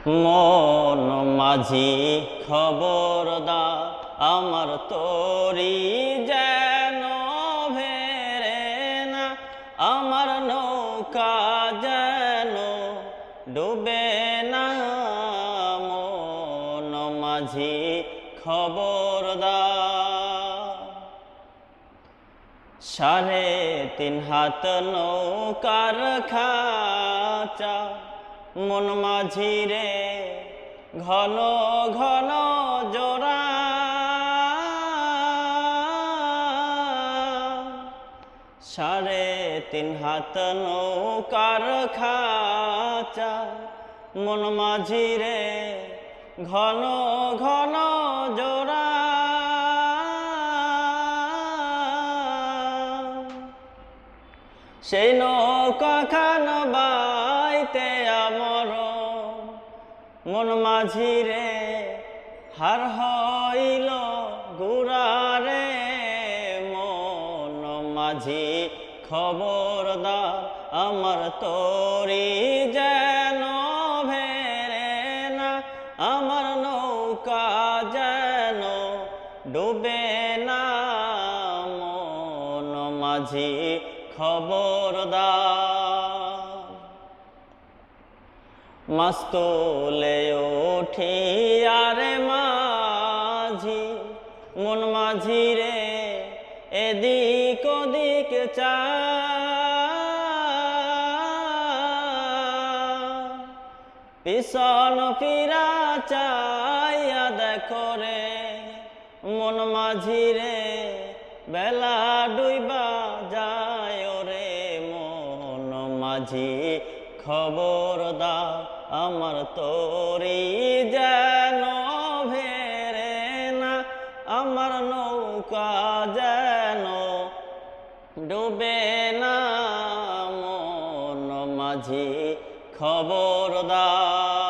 মন মাঝি খবরদার আমার তোরি যেন ভেরে না, আমার নৌকা যেন ডুবে না। মন মাঝি খবরদার 3.5 হাত নৌকার খাঁচা মন মাঝি রে ঘন ঘন জোড়া। 3.5 হাত নৌকার খাঁচা মন মাঝি রে ঘন ঘন জোড়া। সেই নৌকা খান বাইতে আমর মন মাঝি রে হার হইল গুড়ারে। মন মাঝি খবরদার আমার তোরি যেন ভেরে না, আমার নৌকা যেন ডুবে না। মন মাঝি খবরদার মাছ তোলে ওঠি আরে মাঝি মন মাঝি রে এদিক ওদিক চা। পিছন ফিরা চাইয়া দেখো রে মন মাঝি রে বেলা ডুইবা যায় রে। মন মাঝি খবরদার আমার তোরি যেন ভেরে না, আমার নৌকা যেন ডুবে না। মন মাঝি খবরদার।